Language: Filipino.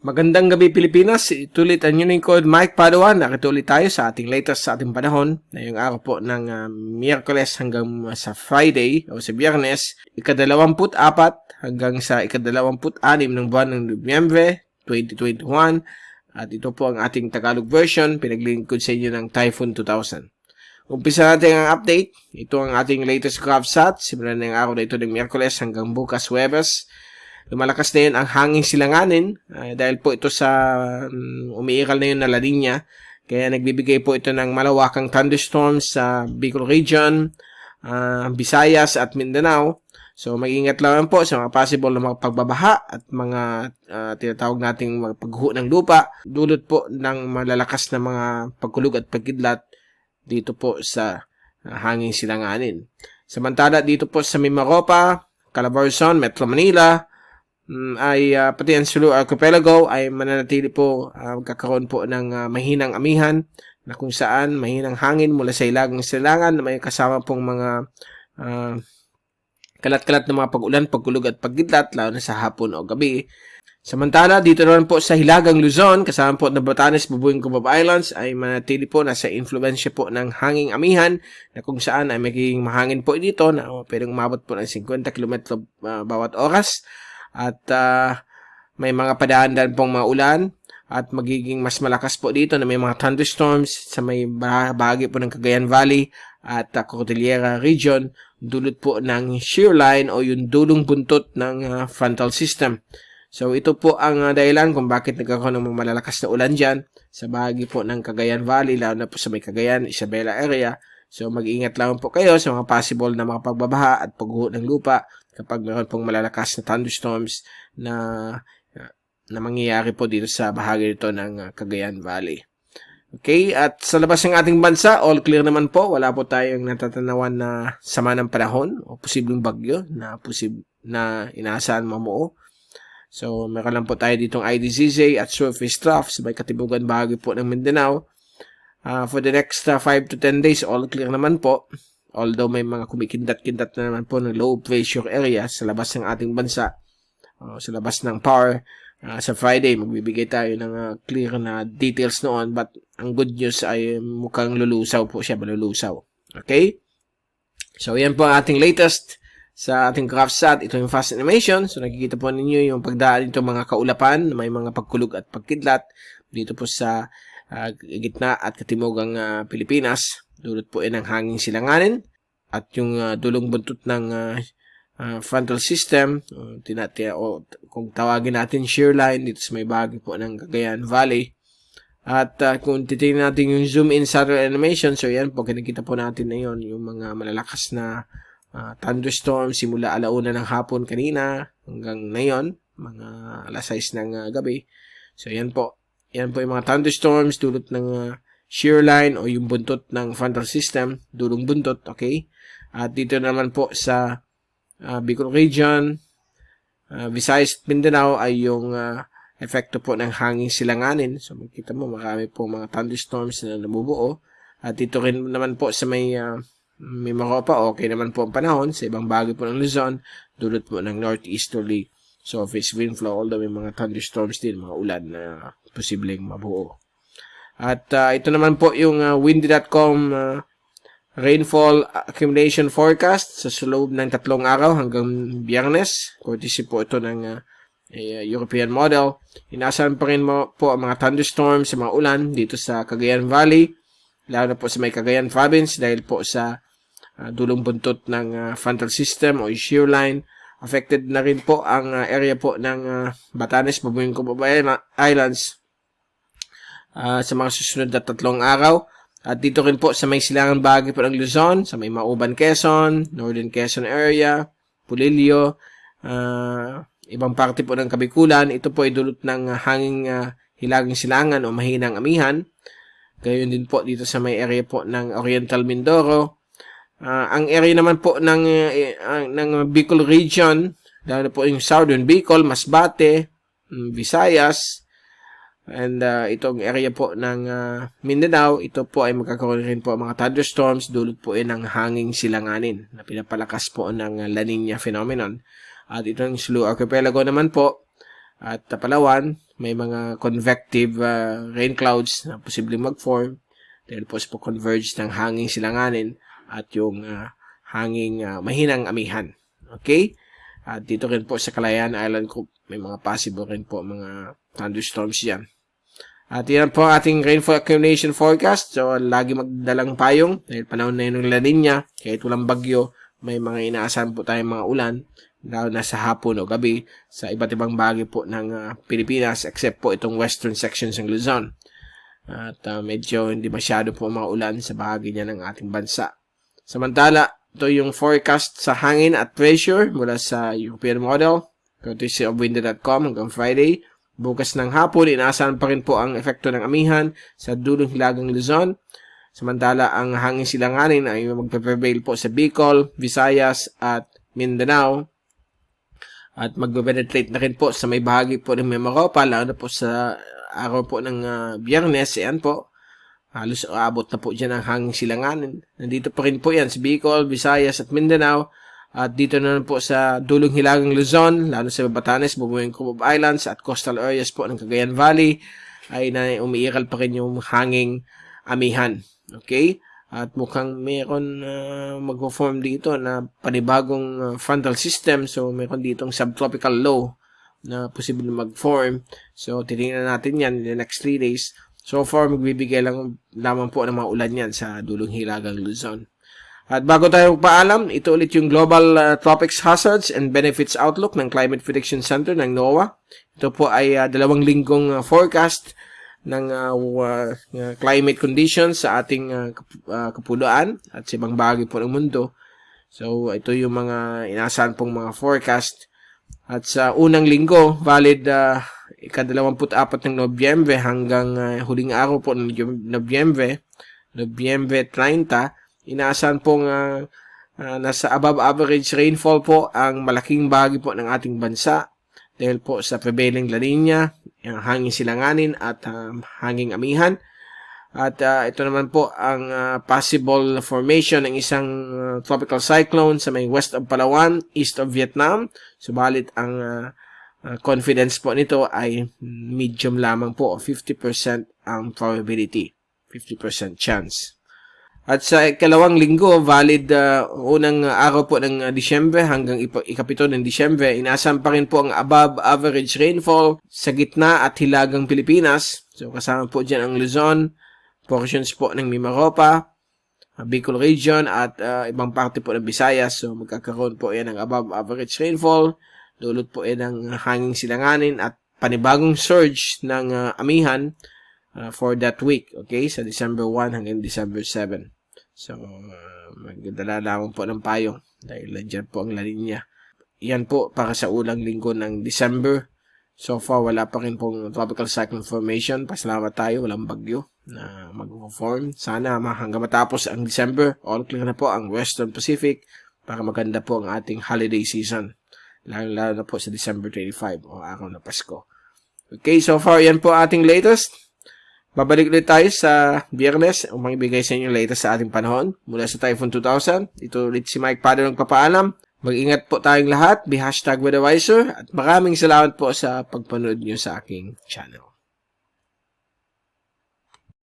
Magandang gabi Pilipinas, itulit ang inyong lingkod Mike Paduan. Nakitulit tayo sa ating latest sa ating panahon na yung araw po ng Miyerkules hanggang sa Friday o sa Biyernes, ika-24 hanggang sa ika-26 ng buwan ng Nobyembre 2021. At ito po ang ating Tagalog version, pinaglingkod sa inyo ng Typhoon 2000. Umpisa natin ang update. Ito ang ating latest GovSat. Simulan na yung araw na ito ng Miyerkules hanggang bukas Huwebes. Lumalakas na yun ang hanging silanganin dahil po ito sa umiiral na yun na La Nina. Kaya nagbibigay po ito ng malawakang thunderstorms sa Bicol Region, Visayas at Mindanao. So mag-ingat lang po sa mga possible na mga pagbabaha at mga tinatawag nating mga pagguho ng lupa. Dulot po ng malalakas na mga pagkulog at pagkidlat dito po sa hanging silanganin. Samantala dito po sa Mimaropa, Calabarzon, Metro Manila, ay pati ang Sulu Archipelago ay mananatili po magkakaroon po ng mahinang amihan na kung saan mahinang hangin mula sa ilagang silangan na may kasama pong mga kalat-kalat na mga pag-ulan, pagkulog at pagkidlat lalo na sa hapon o gabi. Samantala, dito naman po sa Hilagang Luzon, kasama po ng Batanes, Bubuing Cubao Islands ay manatili po nasa influensya po ng hanging amihan na kung saan ay magiging mahangin po dito na pwedeng umabot po ng 50 km bawat oras. At may mga padaan-daan pong mga ulan at magiging mas malakas po dito na may mga thunderstorms sa may bahagi po ng Cagayan Valley at Cordillera Region dulot po ng shear line o yung dulong buntot ng frontal system. So ito po ang dahilan kung bakit nagkakaroon ng mga malalakas na ulan dyan sa bahagi po ng Cagayan Valley lalo na po sa may Cagayan, Isabela area. So mag-ingat lang po kayo sa mga possible na mga pagbabaha at pagguho ng lupa kapag mayroon pong malalakas na thunderstorms na mangyayari po dito sa bahagi nito ng Cagayan Valley. Okay, at sa labas ng ating bansa, all clear naman po. Wala po tayong natatanawan na sama ng panahon o posibleng bagyo na inaasahan mamuo. So, meron lang po tayo ditong IDCZ at surface trough sa may katibugan bahagi po ng Mindanao. For the next 5 to 10 days, all clear naman po. Although may mga kumikindat-kindat na naman po ng low pressure area sa labas ng ating bansa, sa labas ng power. Sa Friday, magbibigay tayo ng clear na details noon. But ang good news ay mukhang lulusaw po siya, malulusaw. Okay? So, yan po ang ating latest sa ating GovSat. Ito yung fast animation. So, nakikita po ninyo yung pagdaan nito mga kaulapan, may mga pagkulog at pagkidlat dito po sa gitna at katimugang Pilipinas. Dulot po ng hanging silanganin at yung dulong buntot ng frontal system kung tawagin natin shear line dito sa may bahagi po ng Cagayan Valley. At kung titingnan natin yung zoom in sa animation, so yan po kinikita po natin na yun, yung mga malalakas na thunderstorm simula 1:00 ng hapon kanina hanggang ngayon mga 6:00 ng gabi. So yan po yung mga thunderstorms dulot ng shear line o yung buntot ng frontal system, dulong buntot, okay? At dito naman po sa Bicol Region, Visayas at Mindanao ay yung epekto po ng hanging silanganin. So makikita mo marami po mga thunderstorms na nabubuo. At dito rin naman po sa may Mimaropa, okay naman po ang panahon. Sa ibang bahagi po ng Luzon, dulot po ng northeasterly surface wind flow. Although may mga thunderstorms din, mga ulan na posibleng mabuo. At ito naman po yung windy.com rainfall accumulation forecast sa loob ng 3 araw hanggang Biyernes. Courtesy po ito ng European model. Inaasahan pa rin po ang mga thunderstorms sa mga ulan dito sa Cagayan Valley, lalo na po sa may Cagayan Province dahil po sa dulong buntot ng frontal system o shear line. Affected na rin po ang area po ng Batanes, Bubuing Cubao Islands sa mga susunod na 3 araw. At dito rin po sa may silangan bahagi po ng Luzon, sa may Mauban, Quezon, Northern Quezon area, Pulilio, ibang parte po ng Kabikulan. Ito po ay dulot ng hanging hilagang silangan o mahinang amihan. Gayon din po dito sa may area po ng Oriental Mindoro. Ang area naman po ng Bicol Region, lalo po yung Southern Bicol, Masbate, Visayas, and itong area po ng Mindanao, ito po ay magkakaroon rin po mga thunderstorms, dulot po ng hanging silanganin na pinapalakas po ng La Nina phenomenon. At itong Sulu Archipelago naman po, at Palawan, may mga convective rain clouds na posibleng mag-form dahil po sa converge ng hanging silanganin at yung hanging mahinang amihan. Okay? At dito rin po sa Kalayaan Island Group, may mga possible rin po mga thunderstorms yan. At yan po ang ating rainfall accumulation forecast. So, lagi magdalang payong dahil panahon na yun ng La Nina. Kahit walang bagyo, may mga inaasahan po tayong mga ulan, lalo na sa hapon o gabi sa iba't ibang bahagi po ng Pilipinas except po itong western sections ng Luzon. At medyo hindi masyado po mga ulan sa bahagi niya ng ating bansa. Samantala, ito yung forecast sa hangin at pressure mula sa European model, courtesy of windy.com hanggang Friday. Bukas ng hapon, inaasahan pa rin po ang epekto ng amihan sa dulong hilagang Luzon. Samantala, ang hangin silanganin ay magpe-prevail po sa Bicol, Visayas at Mindanao. At magpe-penetrate na rin po sa may bahagi po ng Mimaropa, lalo na po sa araw po ng Biyernes. Ayan po, halos aabot na po dyan ang hangin silanganin. Nandito pa rin po yan sa Bicol, Visayas at Mindanao. At dito na po sa dulong hilagang Luzon, lalo sa Batanes, Bubuyan Group of Islands at coastal areas po ng Cagayan Valley, ay umiiral pa rin yung hanging amihan. Okay? At mukhang meron mag-form dito na panibagong frontal system. So, meron ditong subtropical low na posible mag-form. So, titingnan natin yan in the next 3 days. So far, magbibigay lamang po ng mga ulan yan sa dulong hilagang Luzon. At bago tayo paalam, ito ulit yung Global Tropics Hazards and Benefits Outlook ng Climate Prediction Center ng NOAA. Ito po ay 2 linggong forecast ng climate conditions sa ating kapuluan at sa ibang bahagi po ng mundo. So, ito yung mga inaasahan pong mga forecast. At sa unang linggo, valid ika-24 ng Nobyembre hanggang huling araw po ng Nobyembre 30, inaasahan pong nasa above average rainfall po ang malaking bahagi po ng ating bansa dahil po sa prevailing La Nina, hanging silanganin at hanging amihan. At ito naman po ang possible formation ng isang tropical cyclone sa may west of Palawan, east of Vietnam. Subalit ang confidence po nito ay medium lamang po, 50% ang probability, 50% chance. At sa ikalawang linggo, valid unang araw po ng Disyembre hanggang ikapito ng Disyembre, inaasahan pa rin po ang above average rainfall sa gitna at hilagang Pilipinas. So kasama po dyan ang Luzon, portions po ng Mimaropa, Bicol region at ibang parte po ng Visayas. So magkakaroon po yan ng above average rainfall, dulot po yan ng hanging silanganin at panibagong surge ng amihan for that week, okay, sa December 1 hanggang December 7. So, magdala lamang po ng payong dahil dyan po ang La Nina. Yan po para sa unang linggo ng December. So far, wala pa rin pong tropical cyclone formation. Pasalamat tayo, walang bagyo na mag-form. Sana hanggang matapos ang December, all clear na po ang Western Pacific para maganda po ang ating holiday season. Lalo na po sa December 25 o araw na Pasko. Okay, so far, yan po ating latest. Babalik ulit tayo sa Biyernes upang ibigay sa inyo latest sa ating panahon mula sa Typhoon 2000. Ito ulit si Mike Pado ng papaalam. Mag-ingat po tayong lahat. Be #weatherwiser at maraming salamat po sa pagpanood nyo sa aking channel.